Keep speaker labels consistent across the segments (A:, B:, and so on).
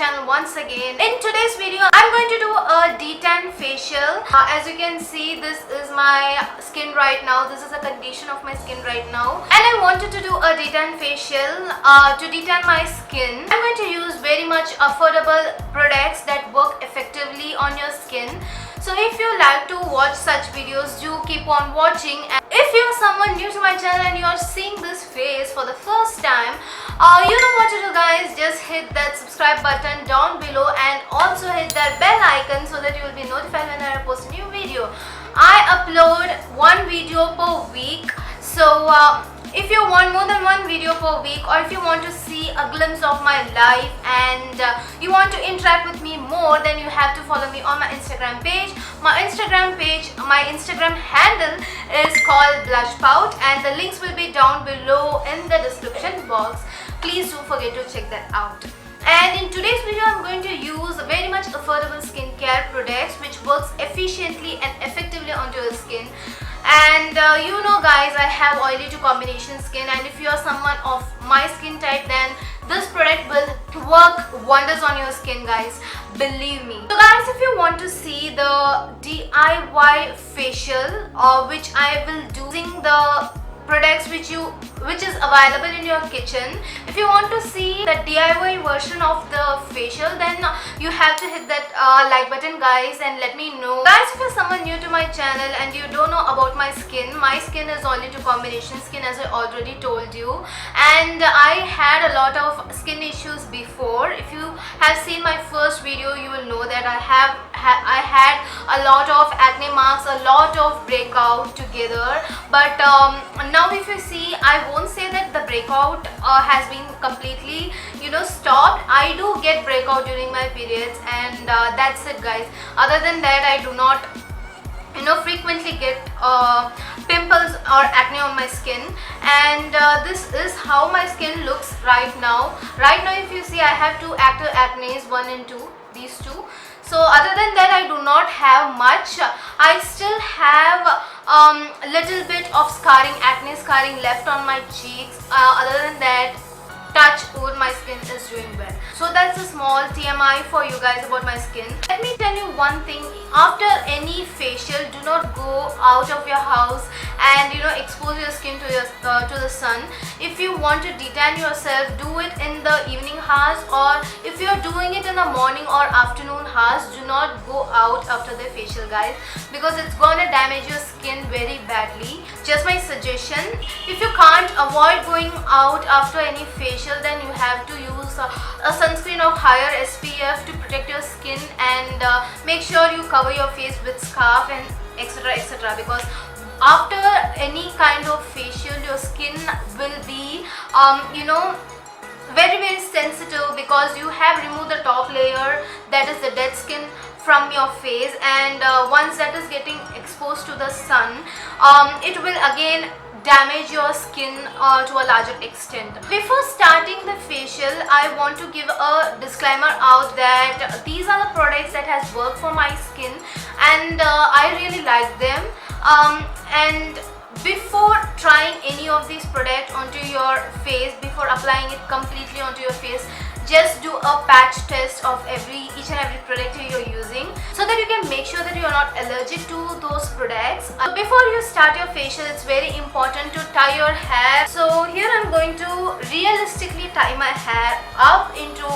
A: channel once again. In today's video, I'm going to do a detan facial. As you can see, this is my skin right now. This is the condition of my skin right now. And I wanted to do a detan facial to detan my skin. I'm going to use very much affordable products that work effectively on your skin. So if you like to watch such videos, do keep on watching. And if you're someone new to my channel and you're seeing this face for the first time, you know what to do, guys. Just hit that subscribe button down below and also hit that bell icon so that you will be notified when I post a new video. I upload one video per week, so if you want more than one video per week, or if you want to see a glimpse of my life and you want to interact with me more, then you have to follow me on my Instagram page. My Instagram handle is called BlushPout, and the links will be down below in the description box. Please don't forget to check that out. And in today's video, I'm going to use very much affordable skincare products which works efficiently and effectively onto your skin. And you know, guys, I have oily to combination skin, and if you are someone of my skin type, then this product will work wonders on your skin, guys, believe me. So guys, if you want to see the DIY facial which I will do using the products which is available in your kitchen, if you want to see the DIY version of the facial, then you have to hit that like button, guys, and let me know. Guys, if you're someone new to my channel and you don't know about my skin is oily to combination skin, as I already told you, and I had a lot of skin issues before. If you have seen my first video, you will know that I had a lot of acne marks, a lot of breakout together. But now if you see, I won't say that the breakout has been completely stopped. I do get breakout during my periods, and that's it, guys. Other than that, I do not frequently get pimples or acne on my skin. And this is how my skin looks right now. If you see, I have two active acnes, 1 and 2, these two. So other than that, I do not have much. I still have little bit of acne scarring left on my cheeks. Other than that, touch wood, my skin is doing well. So that's a small TMI for you guys about my skin. Let me tell you one thing: after any facial, do not go out of your house and expose your skin to the sun. If you want to detan yourself, do it in the evening hours, or if you're doing it in the morning or afternoon hours, do not go out after the facial, guys, because it's gonna damage your skin very badly. Just my suggestion. If you can't avoid going out after any facial, then you have to use a sunscreen of higher SPF to protect your skin, and make sure you cover your face with scarf and etc, because after any kind of facial, your skin will be very sensitive, because you have removed the top layer, that is the dead skin, from your face, and once that is getting exposed to the sun, it will again damage your skin to a larger extent. Before starting the facial, I want to give a disclaimer out that these are the products that has worked for my skin, and I really like them. And before trying any of these products onto your face, before applying it completely onto your face, just do a patch test of each and every product you're using, so that you can make sure that you're not allergic to those products. Before you start your facial, it's very important to tie your hair. So here I'm going to realistically tie my hair up into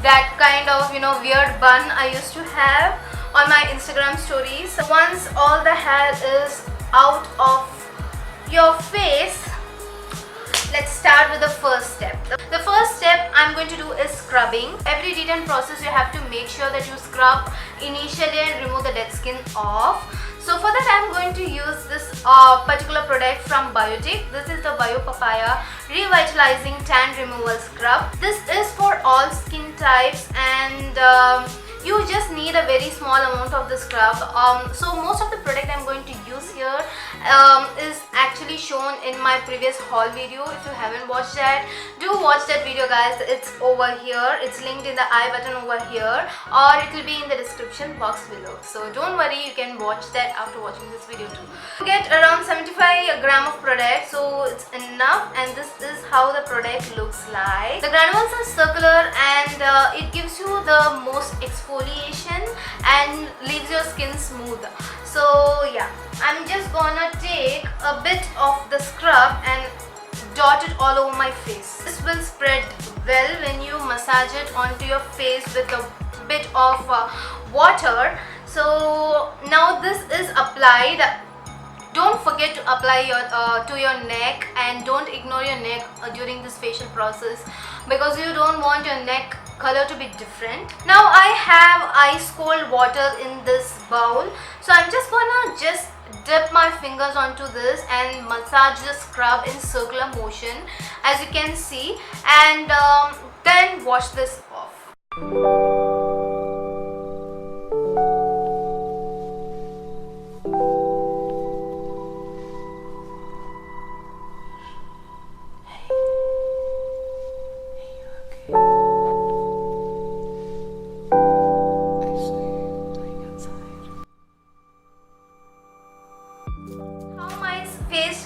A: that kind of weird bun I used to have on my Instagram stories. So once all the hair is out of your face, let's start with the first step. The first step I'm going to do is scrubbing. Every detan process, you have to make sure that you scrub initially and remove the dead skin off. So for that, I'm going to use this particular product from Biotic. This is the Bio Papaya Revitalizing Tan Removal Scrub. This is for all skin types, and you just need a very small amount of the scrub. So most of the product I'm going to use here is actually shown in my previous haul video. If you haven't watched that, do watch that video guys. It's over here, it's linked in the I button over here, or it will be in the description box below. So don't worry, you can watch that after watching this video too. You get around 75 gram of product, so it's enough, and this is how the product looks like. The granules are circular and it gives you the most exfoliation and leaves your skin smooth. So yeah, I'm just gonna take a bit of the scrub and dot it all over my face. This will spread well when you massage it onto your face with a bit of water. So now this is applied. Don't forget to apply to your neck, and don't ignore your neck during this facial process, because you don't want your neck color to be different. Now I have ice cold water in this bowl, so I'm just gonna dip my fingers onto this and massage the scrub in circular motion, as you can see, and then wash this off.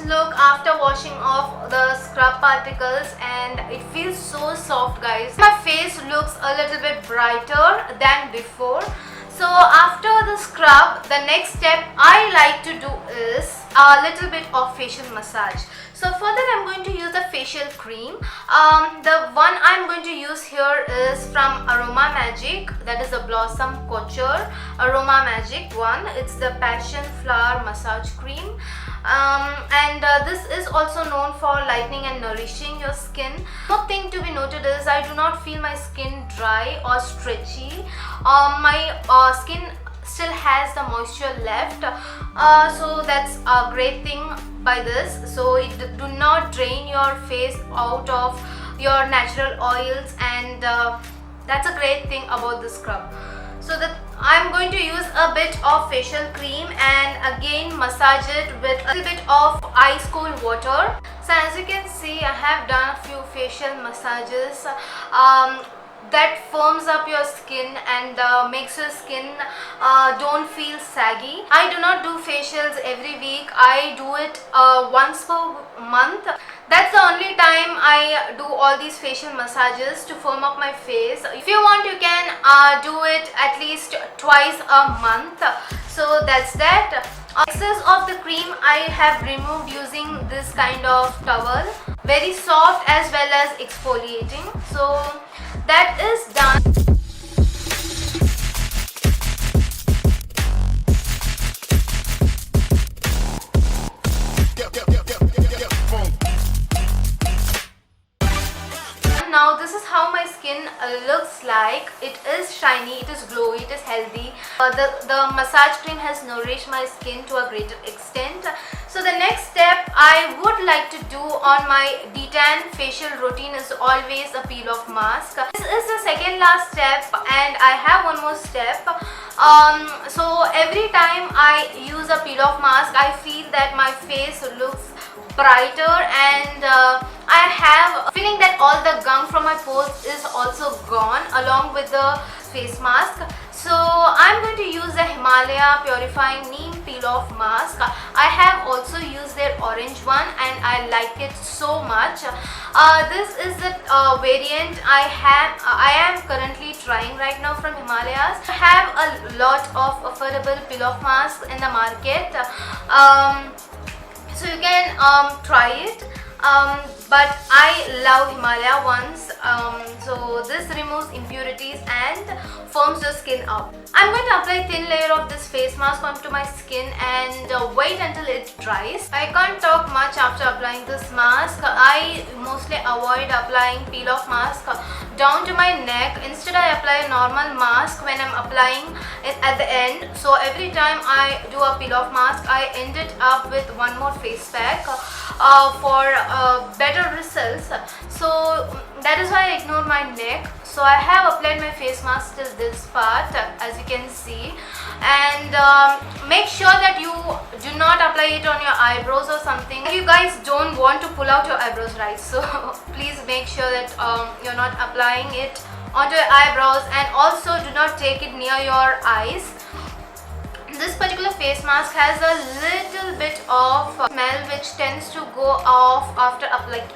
A: Look after washing off the scrub particles, and it feels so soft guys. My face looks a little bit brighter than before. So after the scrub, the next step I like to do is a little bit of facial massage. So for that I'm going to use the facial cream. The one I'm going to use here is from Aroma Magic, that is the Blossom Couture Aroma Magic one. It's the Passion Flower Massage Cream. This is also known for lightening and nourishing your skin. One thing to be noted is I do not feel my skin dry or stretchy. My skin still has the moisture left, so that's a great thing by this. So it do not drain your face out of your natural oils, and that's a great thing about this scrub. So that I'm going to use a bit of facial cream and again massage it with a little bit of ice cold water. So as you can see, I have done a few facial massages that firms up your skin and makes your skin don't feel saggy. I do not do facials every week. I do it once per month. That's the only time I do all these facial massages to firm up my face. If you want, you can do it at least twice a month. So that's that. Excess of the cream I have removed using this kind of towel. Very soft as well as exfoliating. So that is done. Now this is how my skin looks like. It is shiny, it is glowy, it is healthy. The massage cream has nourished my skin to a greater extent. So the next step I would like to do on my detan facial routine is always a peel off mask. This is the second last step, and I have one more step. So every time I use a peel off mask, I feel that my face looks brighter, and I have a feeling that all the gunk from my pores is also gone along with the face mask. So I'm going to use the Himalaya Purifying Neem Peel Off Mask. I have also used their orange one and I like it so much. This is the variant I am currently trying right now from Himalayas. I have a lot of affordable peel off masks in the market. So you can try it. But I love Himalaya ones. So this removes impurities and firms your skin up. I'm going to apply a thin layer of this face mask onto my skin and wait until it dries. I can't talk much after applying this mask. I mostly avoid applying peel off mask down to my neck. Instead I apply a normal mask when I'm applying it at the end. So every time I do a peel off mask, I end it up with one more face pack for better results. So that is why I ignore my neck. So I have applied my face mask till this part, as you can see, and make sure that you do not apply it on your eyebrows or something. You guys don't want to pull out your eyebrows, right? So please make sure that you're not applying it onto your eyebrows, and also do not take it near your eyes. This particular face mask has a little bit of smell which tends to go off after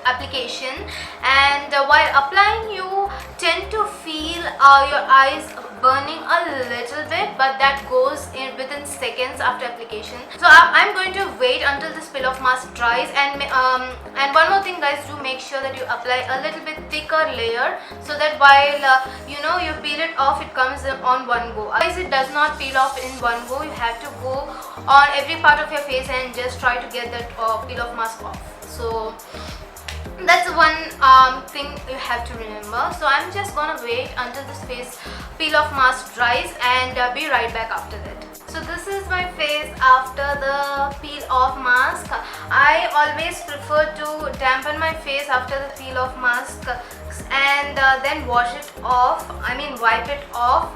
A: application, and while applying you tend to feel your eyes burning a little bit, but that goes in within seconds after application. So I'm going to wait until this peel off mask dries, and one more thing guys, do make sure that you apply a little bit thicker layer so that while you peel it off, it comes on one go. Otherwise it does not peel off in one go. You have to go on every part of your face and just try to get that peel off mask off. So that's one thing you have to remember. So I'm just gonna wait until this face peel off mask dries and be right back after that. So this is my face after the peel off mask. I always prefer to dampen my face after the peel off mask and then wash it off, wipe it off,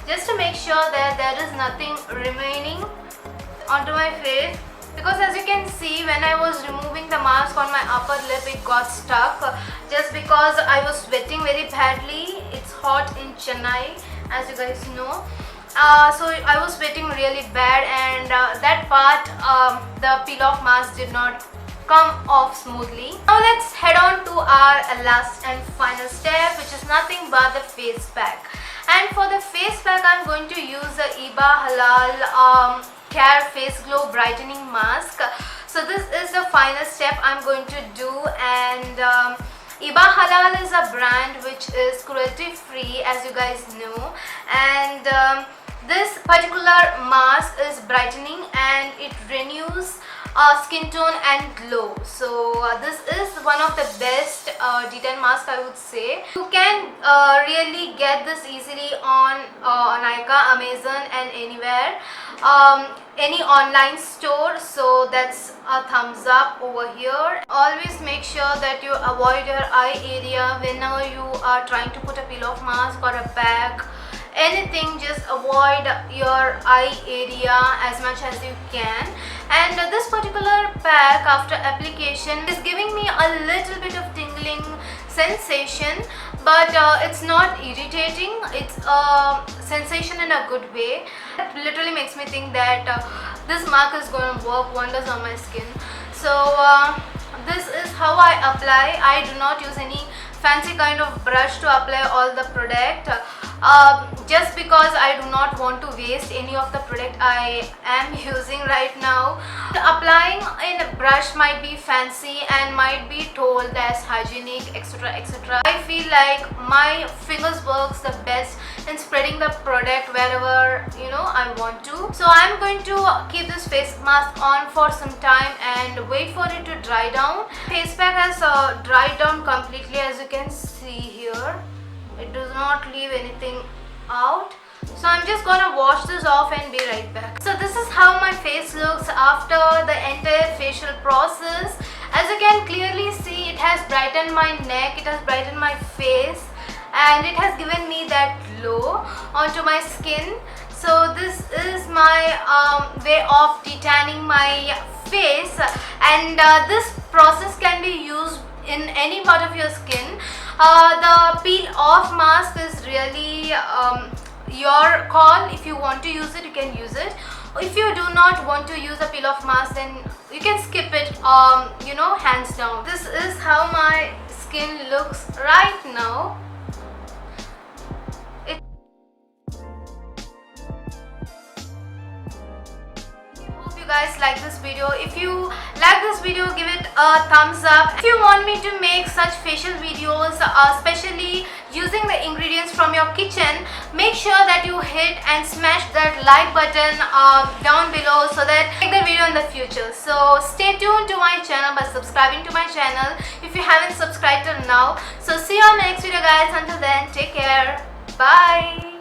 A: just to make sure that there is nothing remaining onto my face. Because as you can see, when I was removing the mask on my upper lip, it got stuck just because I was sweating very badly. It's hot in Chennai, as you guys know. So I was sweating really bad, and that part, the peel off mask did not come off smoothly. Now let's head on to our last and final step, which is nothing but the face pack. And for the face pack, I'm going to use the Iba Halal Care Face Glow Brightening Mask. So this is the final step I'm going to do, and Iba Halal is a brand which is cruelty free, as you guys know, and this particular mask is brightening and it renews skin tone and glow. So this is one of the best Detan mask, I would say. You can really get this easily on Nykaa, Amazon and anywhere, any online store. So that's a thumbs up over here. Always make sure that you avoid your eye area whenever you are trying to put a peel off mask or a pack. Anything, just avoid your eye area as much as you can. And this particular pack after application is giving me a little bit of tingling sensation, but it's not irritating. It's a sensation in a good way. It literally makes me think that this mask is going to work wonders on my skin. So this is how I apply. I do not use any fancy kind of brush to apply all the product, just because I do not want to waste any of the product I am using right now. Applying in a brush might be fancy and might be told as hygienic, etc, etc. I feel like my fingers works the best in spreading the product wherever I want to. So I'm going to keep this face mask on for some time and wait for it to dry down. Face pack has dried down completely, as you can see here. It does not leave anything out. So I'm just gonna wash this off and be right back. So this is how my face looks after the entire facial process. As you can clearly see, it has brightened my neck, it has brightened my face, and it has given me that glow onto my skin. So this is my way of detanning my face, and this process can be used in any part of your skin. The peel off mask is really your call. If you want to use it, you can use it. If you do not want to use a peel off mask, then you can skip it, hands down. This is how my skin looks right now. Guys, like this video. If you like this video, give it a thumbs up. If you want me to make such facial videos, especially using the ingredients from your kitchen, make sure that you hit and smash that like button down below so that I make the video in the future. So stay tuned to my channel by subscribing to my channel if you haven't subscribed till now. So see you on the next video guys. Until then, take care. Bye.